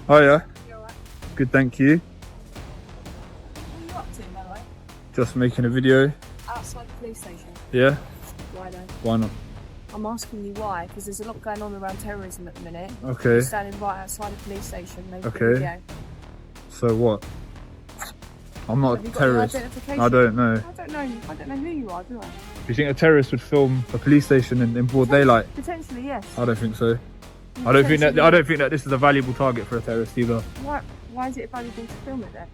Oh yeah, You alright? good, thank you. What are you up to, by the way? Just making a video. Outside the police station. Yeah, Why though? why not? I'm asking you why, because there's a lot going on around terrorism at the minute. Okay. You're standing right outside the police station, making Okay. a video. So what? I'm not Have a you got your terrorist. identification? I don't know. I don't know who you are, do I? Do you think a terrorist would film a police station in broad daylight? Potentially, yes. I don't think so. I don't think that this is a valuable target for a terrorist either. Why is it valuable to film it then?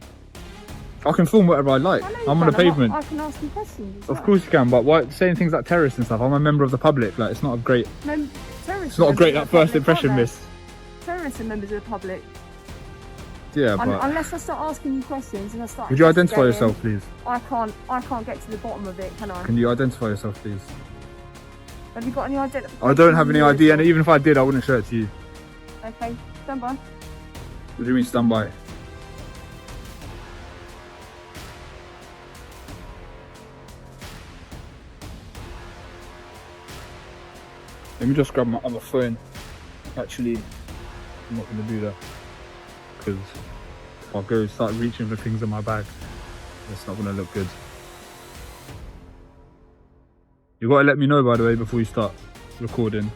I can film whatever I like. I know you I'm on the can. pavement. I can ask you questions as Of well. course you can, but why saying things like terrorists and stuff? I'm a member of the public. Like, it's not a great. No, terrorists. It's not a great members of first the public, impression, aren't they? miss. Terrorists are members of the public. Yeah, but Unless I start asking you questions and I start. would you identify investigating, yourself, please? I can't get to the bottom of it, can I? Can you identify yourself, please? Have you got any identification? I don't have any ID, and even if I did, I wouldn't show it to you. Okay, stand by. What do you mean stand by? Let me just grab my other phone. Actually, I'm not going to do that because if I go start reaching for things in my bag, it's not going to look good. You got to let me know, by the way, before you start recording.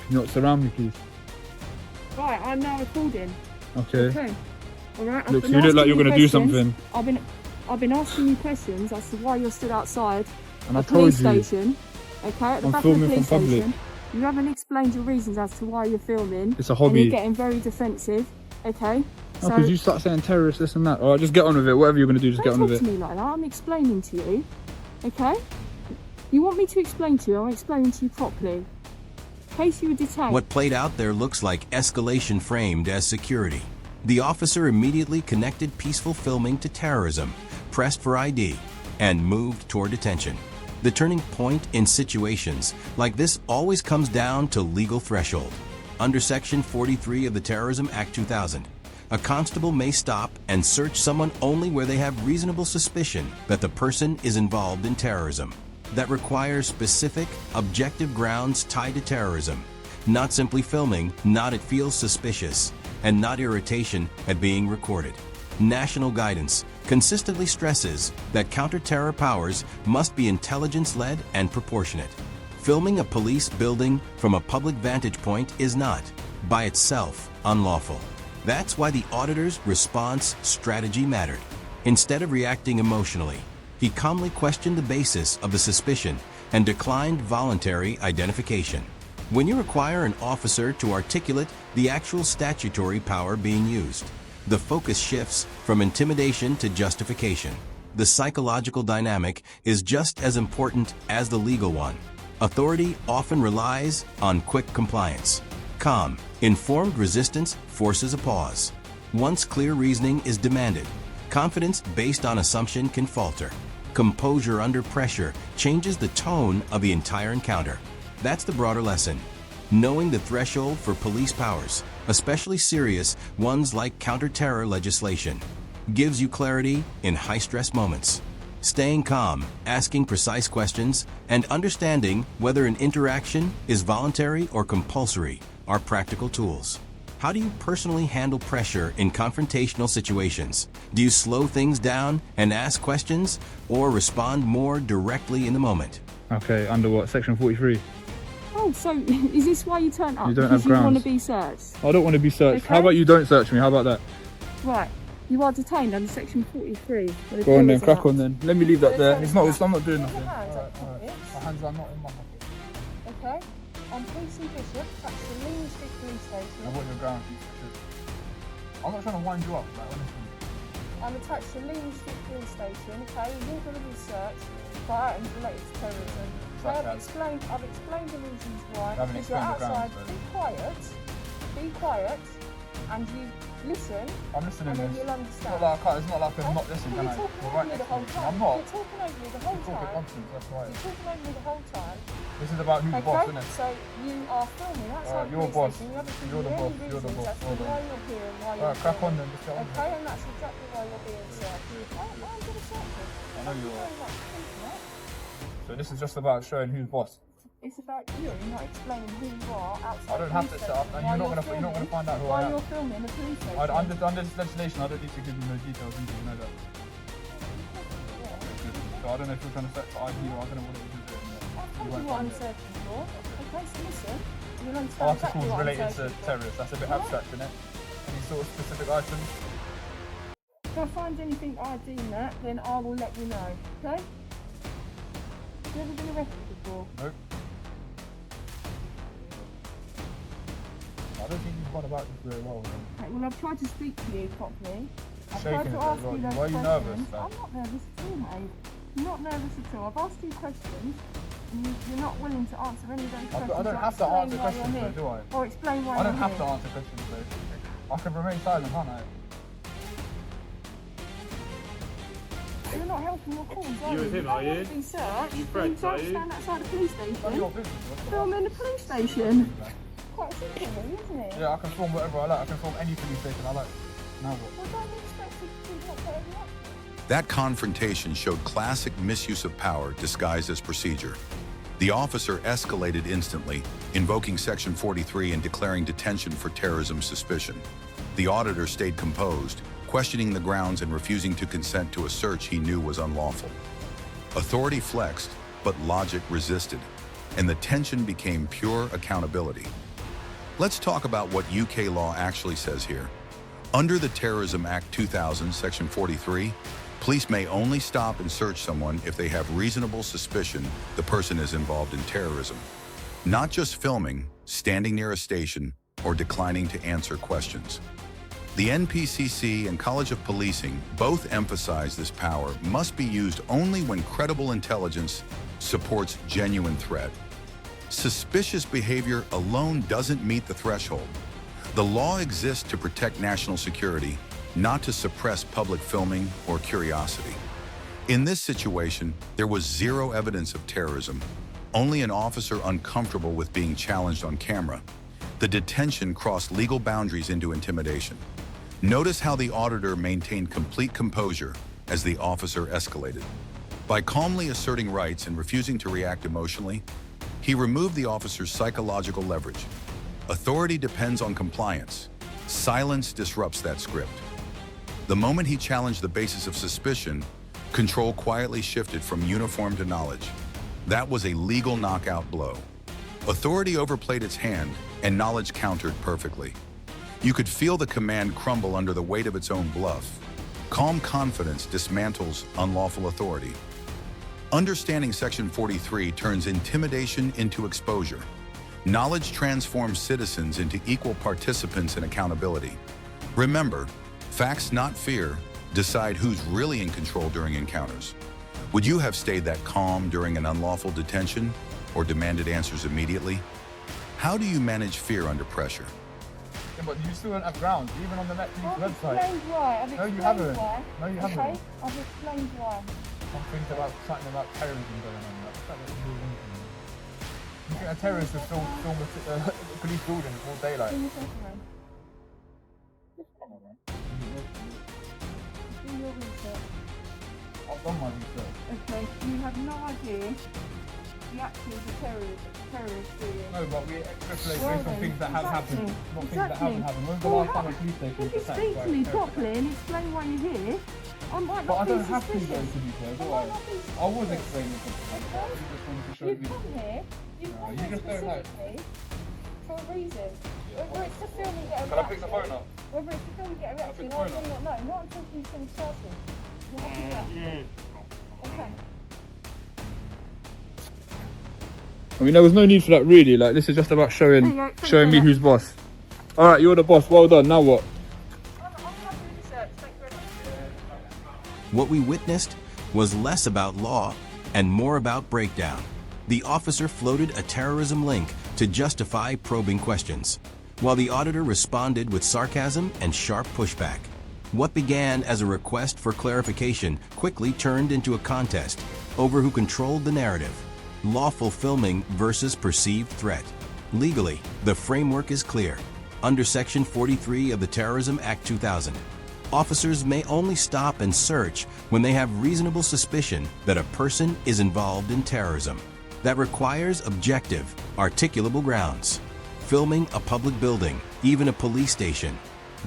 Can you not surround me, please? Right, I'm now recording. Okay. Alright. Look, you look like you're going to do something. I've been asking you questions as to why you're stood outside And I the police told you. station. Okay, at the I'm back of the filming police from public. station. You haven't explained your reasons as to why you're filming. It's a And hobby. you're getting very defensive. Okay. Oh, because you start saying terrorists, this and that. Alright, just get on with it. Whatever you're going to do, just get don't on talk with to it. me like that. I'm explaining to you. Okay. You want me to explain to you? I'm explaining to you properly. In case you were detained. What played out there looks like escalation framed as security. The officer immediately connected peaceful filming to terrorism, pressed for ID, and moved toward detention. The turning point in situations like this always comes down to legal threshold. Under Section 43 of the Terrorism Act 2000, a constable may stop and search someone only where they have reasonable suspicion that the person is involved in terrorism. That requires specific, objective grounds tied to terrorism, not simply filming, not it feels suspicious, and not irritation at being recorded. National guidance consistently stresses that counter-terror powers must be intelligence-led and proportionate. Filming a police building from a public vantage point is not, by itself, unlawful. That's why the auditor's response strategy mattered. Instead of reacting emotionally, he calmly questioned the basis of the suspicion and declined voluntary identification. When you require an officer to articulate the actual statutory power being used, the focus shifts from intimidation to justification. The psychological dynamic is just as important as the legal one. Authority often relies on quick compliance. Calm, informed resistance forces a pause. Once clear reasoning is demanded, confidence based on assumption can falter. Composure under pressure changes the tone of the entire encounter. That's the broader lesson. Knowing the threshold for police powers, especially serious ones like counter-terror legislation, gives you clarity in high-stress moments. Staying calm, asking precise questions, and understanding whether an interaction is voluntary or compulsory are practical tools. How do you personally handle pressure in confrontational situations? Do you slow things down and ask questions, or respond more directly in the moment? Okay, under what? Section 43? Oh, so is this why you turned up? You don't because have grounds. you want to be searched? I don't want to be searched. Okay. How about you don't search me? How about that? Right. You are detained under Section 43. Go on then, crack on then. Let me leave that there. It's not, I'm not doing Put your nothing. hands up, pockets. My hands are not in my pocket. Okay. I'm Police and Bishop, that's the Lean Street Police Station. I want your ground. I'm not trying to wind you up, like, honestly. I'm attached to Lean Street Police Station, okay? You're going to be searched for items related to terrorism. So I've explained the reasons why. You haven't Because you're explained the outside, grounds, be quiet, and you listen, I'm listening. and then Miss. you'll understand. It's not like I'm not listening, Well, can I? you're talking You're over me the whole next to me. time. I'm not. You're talking over me the whole You're talking time. nonsense, that's right. You're talking over me the whole time. This is about who's boss, Okay, isn't it? so you are filming outside you're the boss. police station. You haven't You're the given me boss. any You're the reasons boss. as to Hold on. why you're here and why you're Alright, crack on filming. then. Just get on with Okay, it. and that's exactly why you're being searched. I'm going to search you. I know you are. Very much. Thank you, mate. So this is just about showing who's boss. It's about you not explaining who you are outside. I don't have to set up, and you're not gonna find out who I While am. you're filming the police station. Under this legislation, I don't need to give you no details, you know that. So I don't know if you're trying to search for ID or I don't know what it is you're doing. I'll tell you what I'm searching for. Okay, so listen. You'll understand exactly Articles what I'm related to searching for. terrorists, that's a bit abstract, isn't it? Any sort of specific items? If I find anything ID in that, then I will let you know. Okay? Have you ever been arrested before? Nope. I don't think you've gone about this very well. Okay, well, I've tried to speak to you properly. I've Shaking tried to a bit, ask you right? those Why are you questions. nervous, though? I'm not nervous at all, mate. I'm not nervous at all. I've asked you questions, and you're not willing to answer any of those questions. I don't have to answer questions, though, do I? Or explain why I don't you're have to here. answer questions, though. I can remain silent, can't I? You're not helping your cause, are You you? with him, You are don't want you? to be searched. You friends, don't are you? stand outside the police None of station. your business. what's the Film in the police station. Quite simple, really, isn't it? Yeah, I can film whatever I like. I can film any police station I like. Now what? Well, don't you expect to do what they're not? That confrontation showed classic misuse of power disguised as procedure. The officer escalated instantly, invoking Section 43 and declaring detention for terrorism suspicion. The auditor stayed composed, questioning the grounds and refusing to consent to a search he knew was unlawful. Authority flexed, but logic resisted, and the tension became pure accountability. Let's talk about what UK law actually says here. Under the Terrorism Act 2000, Section 43, police may only stop and search someone if they have reasonable suspicion the person is involved in terrorism. Not just filming, standing near a station, or declining to answer questions. The NPCC and College of Policing both emphasize this power must be used only when credible intelligence supports genuine threat. Suspicious behavior alone doesn't meet the threshold. The law exists to protect national security, not to suppress public filming or curiosity. In this situation, there was zero evidence of terrorism, only an officer uncomfortable with being challenged on camera. The detention crossed legal boundaries into intimidation. Notice how the auditor maintained complete composure as the officer escalated. By calmly asserting rights and refusing to react emotionally, he removed the officer's psychological leverage. Authority depends on compliance. Silence disrupts that script. The moment he challenged the basis of suspicion, control quietly shifted from uniform to knowledge. That was a legal knockout blow. Authority overplayed its hand, and knowledge countered perfectly. You could feel the command crumble under the weight of its own bluff. Calm confidence dismantles unlawful authority. Understanding Section 43 turns intimidation into exposure. Knowledge transforms citizens into equal participants in accountability. Remember, facts, not fear, decide who's really in control during encounters. Would you have stayed that calm during an unlawful detention or demanded answers immediately? How do you manage fear under pressure? Yeah, but you still don't have grounds, even on the Met Police I've website. explained why. I've No, explained you haven't. why. No, you Okay, haven't. I've explained why. Something about terrorism going on. That's not what you're doing. You think a terrorist would film a police building in all daylight? Do yourself around. Do your research. I've done my research. Okay, you have no idea the actions of terrorists doing. No, but we extrapolate Well based on then, things that have exactly, happened, not things that exactly. haven't happened. When's the Well, last time a police station If was you attacked speak by to me a terrorist? properly and explain why you're here, I might But I not be don't have to go suspicious. to be fair, do I I? might not be I was suspicious. explaining something like that. You just wanted to show You've me. come here, you've come you here just don't know. specifically for a reason. Whether it's to film and get a Can I pick the phone reaction, up? whether it's to film and get a reaction, pick the I phone do not know. Not until you finish talking. You have to do that. Okay. I mean, there was no need for that really. Like, this is just about There you showing go, showing me thank you. who's boss. All right, you're the boss. Well done. Now what? I'll have the research. Thank you very much. What we witnessed was less about law and more about breakdown. The officer floated a terrorism link to justify probing questions, while the auditor responded with sarcasm and sharp pushback. What began as a request for clarification quickly turned into a contest over who controlled the narrative. Lawful filming versus perceived threat. Legally, the framework is clear. Under Section 43 of the Terrorism Act 2000, officers may only stop and search when they have reasonable suspicion that a person is involved in terrorism. that requires objective, articulable grounds. Filming a public building, even a police station,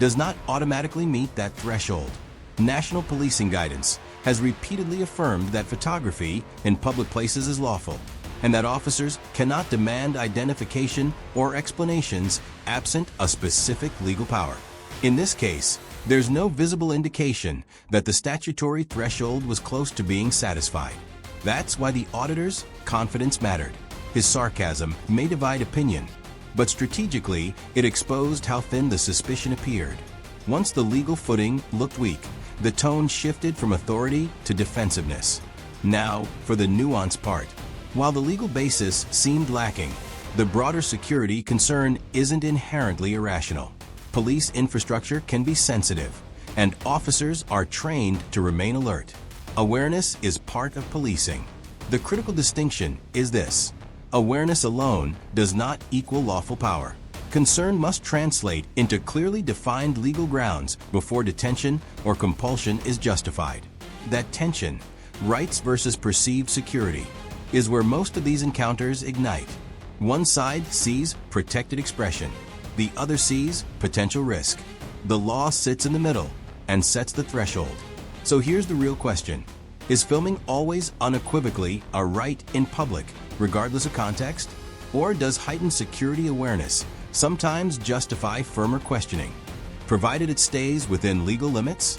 does not automatically meet that threshold. National policing guidance has repeatedly affirmed that photography in public places is lawful, and that officers cannot demand identification or explanations absent a specific legal power. In this case, there's no visible indication that the statutory threshold was close to being satisfied. That's why the auditor's confidence mattered. His sarcasm may divide opinion, but strategically, it exposed how thin the suspicion appeared. Once the legal footing looked weak, the tone shifted from authority to defensiveness. Now, for the nuanced part. While the legal basis seemed lacking, the broader security concern isn't inherently irrational. Police infrastructure can be sensitive, and officers are trained to remain alert. Awareness is part of policing. The critical distinction is this: awareness alone does not equal lawful power. Concern must translate into clearly defined legal grounds before detention or compulsion is justified. That tension, rights versus perceived security, is where most of these encounters ignite. One side sees protected expression, the other sees potential risk. The law sits in the middle and sets the threshold. So here's the real question: is filming always unequivocally a right in public, regardless of context? Or does heightened security awareness sometimes justify firmer questioning, provided it stays within legal limits?